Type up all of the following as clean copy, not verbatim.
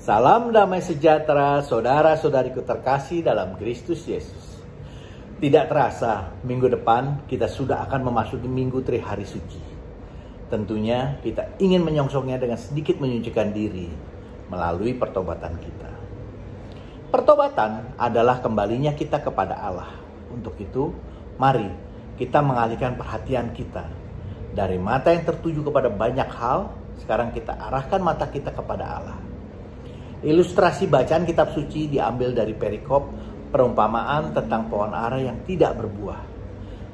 Salam damai sejahtera saudara-saudariku terkasih dalam Kristus Yesus. Tidak terasa minggu depan kita sudah akan memasuki minggu Tri Hari Suci. Tentunya kita ingin menyongsongnya dengan sedikit menyucikan diri melalui pertobatan kita. Pertobatan adalah kembalinya kita kepada Allah. Untuk itu, mari kita mengalihkan perhatian kita dari mata yang tertuju kepada banyak hal. Sekarang kita arahkan mata kita kepada Allah. Ilustrasi bacaan kitab suci diambil dari perikop perumpamaan tentang pohon ara yang tidak berbuah,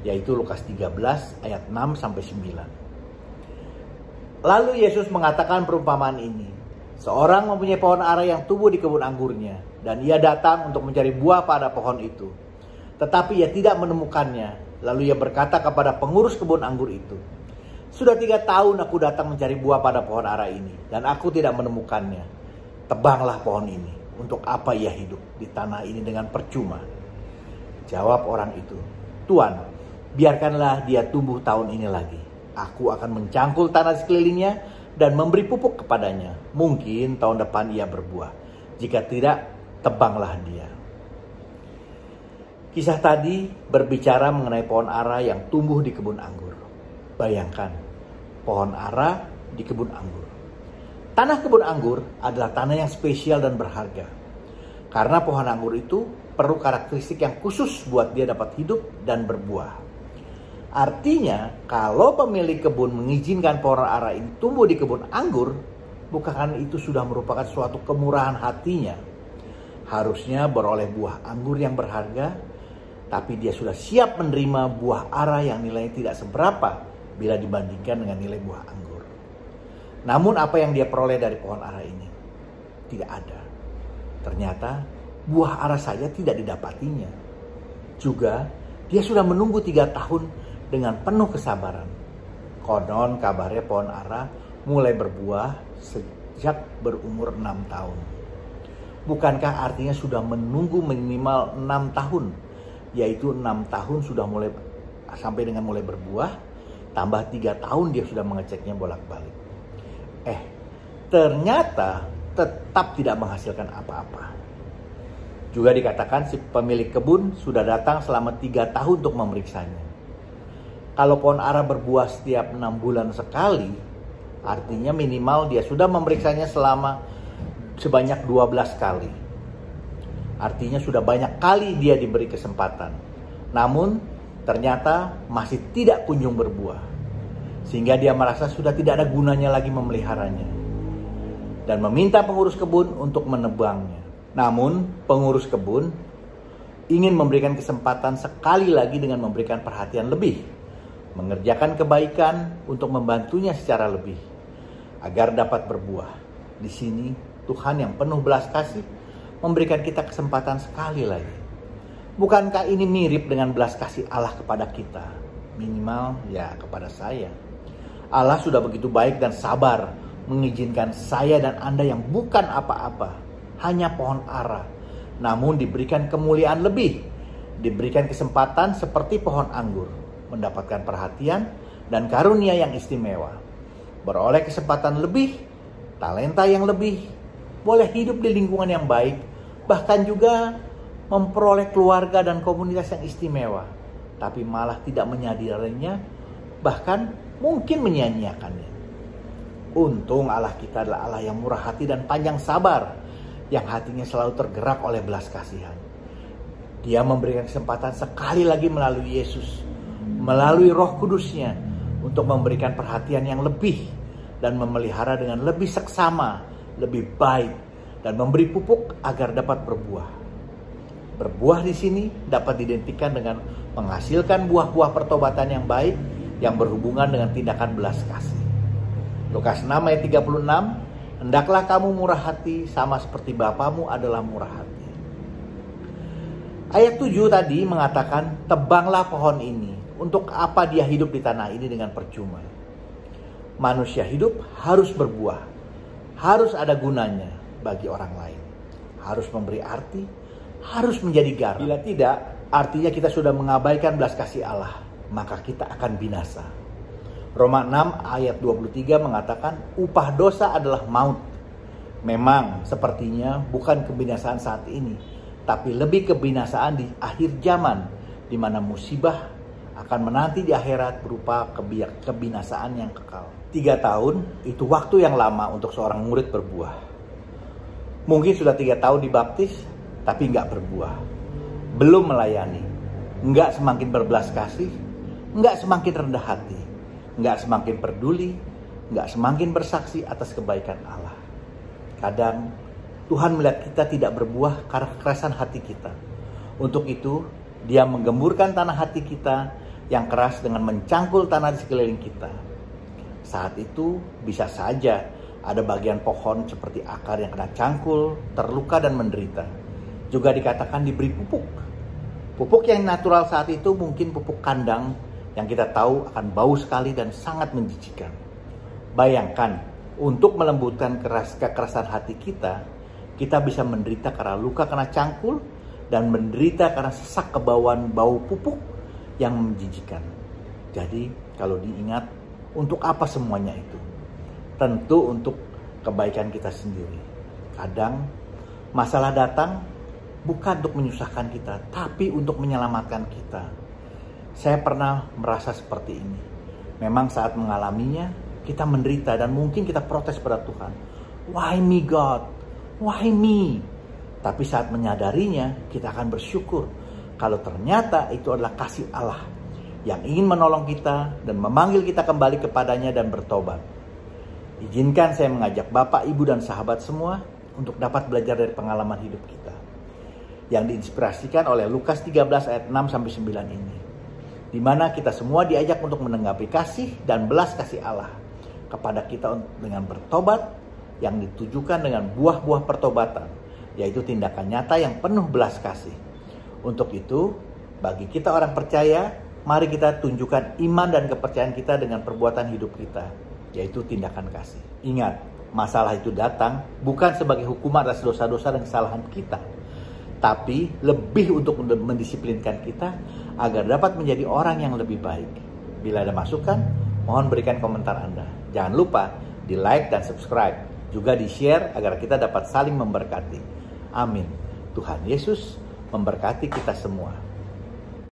yaitu Lukas 13 ayat 6-9. Lalu Yesus mengatakan perumpamaan ini. Seorang mempunyai pohon ara yang tumbuh di kebun anggurnya, dan ia datang untuk mencari buah pada pohon itu. Tetapi ia tidak menemukannya. Lalu ia berkata kepada pengurus kebun anggur itu, "Sudah 3 tahun aku datang mencari buah pada pohon ara ini, dan aku tidak menemukannya. Tebanglah pohon ini. Untuk apa ia hidup di tanah ini dengan percuma?" Jawab orang itu, "Tuan, biarkanlah dia tumbuh tahun ini lagi. Aku akan mencangkul tanah sekelilingnya dan memberi pupuk kepadanya. Mungkin tahun depan ia berbuah. Jika tidak, tebanglah dia." Kisah tadi berbicara mengenai pohon ara yang tumbuh di kebun anggur. Bayangkan, pohon ara di kebun anggur. Tanah kebun anggur adalah tanah yang spesial dan berharga. Karena pohon anggur itu perlu karakteristik yang khusus buat dia dapat hidup dan berbuah. Artinya, kalau pemilik kebun mengizinkan pohon ara ini tumbuh di kebun anggur, bukan itu sudah merupakan suatu kemurahan hatinya. Harusnya beroleh buah anggur yang berharga, tapi dia sudah siap menerima buah ara yang nilainya tidak seberapa bila dibandingkan dengan nilai buah anggur. Namun apa yang dia peroleh dari pohon ara ini? Tidak ada. Ternyata buah ara saja tidak didapatinya. Juga dia sudah menunggu 3 tahun dengan penuh kesabaran. Konon kabarnya pohon ara mulai berbuah sejak berumur 6 tahun. Bukankah artinya sudah menunggu minimal 6 tahun? Yaitu 6 tahun sudah mulai sampai dengan mulai berbuah, tambah 3 tahun dia sudah mengeceknya bolak-balik. Ternyata tetap tidak menghasilkan apa-apa. Juga dikatakan si pemilik kebun sudah datang selama 3 tahun untuk memeriksanya. Kalau pohon ara berbuah setiap 6 bulan sekali, artinya minimal dia sudah memeriksanya sebanyak 12 kali. Artinya sudah banyak kali dia diberi kesempatan. Namun ternyata masih tidak kunjung berbuah. Sehingga dia merasa sudah tidak ada gunanya lagi memeliharanya. Dan meminta pengurus kebun untuk menebangnya. Namun pengurus kebun ingin memberikan kesempatan sekali lagi dengan memberikan perhatian lebih. Mengerjakan kebaikan untuk membantunya secara lebih. Agar dapat berbuah. Di sini Tuhan yang penuh belas kasih memberikan kita kesempatan sekali lagi. Bukankah ini mirip dengan belas kasih Allah kepada kita? Minimal ya kepada saya. Allah sudah begitu baik dan sabar mengizinkan saya dan Anda yang bukan apa-apa, hanya pohon ara, namun diberikan kemuliaan lebih, diberikan kesempatan seperti pohon anggur, mendapatkan perhatian dan karunia yang istimewa, beroleh kesempatan lebih, talenta yang lebih, boleh hidup di lingkungan yang baik, bahkan juga memperoleh keluarga dan komunitas yang istimewa, tapi malah tidak menyadarinya, bahkan mungkin menyia-nyiakannya. Untung Allah kita adalah Allah yang murah hati dan panjang sabar, yang hatinya selalu tergerak oleh belas kasihan. Dia memberikan kesempatan sekali lagi melalui Yesus, melalui Roh Kudusnya, untuk memberikan perhatian yang lebih dan memelihara dengan lebih seksama, lebih baik, dan memberi pupuk agar dapat berbuah. Berbuah di sini dapat diidentikan dengan menghasilkan buah-buah pertobatan yang baik yang berhubungan dengan tindakan belas kasih. Lukas 6 ayat 36, "Hendaklah kamu murah hati sama seperti Bapamu adalah murah hati." Ayat 7 tadi mengatakan, "Tebanglah pohon ini. Untuk apa dia hidup di tanah ini dengan percuma?" Manusia hidup harus berbuah, harus ada gunanya bagi orang lain, harus memberi arti, harus menjadi garam. Bila tidak, artinya kita sudah mengabaikan belas kasih Allah, maka kita akan binasa. Roma 6 ayat 23 mengatakan upah dosa adalah maut. Memang sepertinya bukan kebinasaan saat ini, tapi lebih kebinasaan di akhir zaman, di mana musibah akan menanti di akhirat berupa kebinasaan yang kekal. 3 tahun itu waktu yang lama untuk seorang murid berbuah. Mungkin sudah 3 tahun dibaptis, tapi nggak berbuah. Belum melayani, nggak semakin berbelas kasih, nggak semakin rendah hati, nggak semakin peduli, nggak semakin bersaksi atas kebaikan Allah. Kadang Tuhan melihat kita tidak berbuah karena kekerasan hati kita. Untuk itu, Dia menggemburkan tanah hati kita yang keras dengan mencangkul tanah di sekeliling kita. Saat itu bisa saja ada bagian pohon seperti akar yang kena cangkul, terluka dan menderita. Juga dikatakan diberi pupuk. Pupuk yang natural saat itu mungkin pupuk kandang yang kita tahu akan bau sekali dan sangat menjijikan. Bayangkan, untuk melembutkan kekerasan hati kita bisa menderita karena luka kena cangkul dan menderita karena sesak kebauan bau pupuk yang menjijikan. Jadi, kalau diingat, untuk apa semuanya itu? Tentu untuk kebaikan kita sendiri. Kadang masalah datang bukan untuk menyusahkan kita, tapi untuk menyelamatkan kita. Saya pernah merasa seperti ini. Memang saat mengalaminya, kita menderita dan mungkin kita protes pada Tuhan. Why me God? Why me? Tapi saat menyadarinya, kita akan bersyukur kalau ternyata itu adalah kasih Allah yang ingin menolong kita dan memanggil kita kembali kepadanya dan bertobat. Izinkan saya mengajak Bapak, Ibu, dan sahabat semua untuk dapat belajar dari pengalaman hidup kita yang diinspirasikan oleh Lukas 13 ayat 6-9 ini, di mana kita semua diajak untuk menanggapi kasih dan belas kasih Allah kepada kita dengan bertobat yang ditujukan dengan buah-buah pertobatan, yaitu tindakan nyata yang penuh belas kasih. Untuk itu, bagi kita orang percaya, mari kita tunjukkan iman dan kepercayaan kita dengan perbuatan hidup kita, yaitu tindakan kasih. Ingat, masalah itu datang bukan sebagai hukuman atas dosa-dosa dan kesalahan kita, tapi lebih untuk mendisiplinkan kita agar dapat menjadi orang yang lebih baik. Bila ada masukan, mohon berikan komentar Anda. Jangan lupa di like dan subscribe, juga di share agar kita dapat saling memberkati. Amin. Tuhan Yesus memberkati kita semua.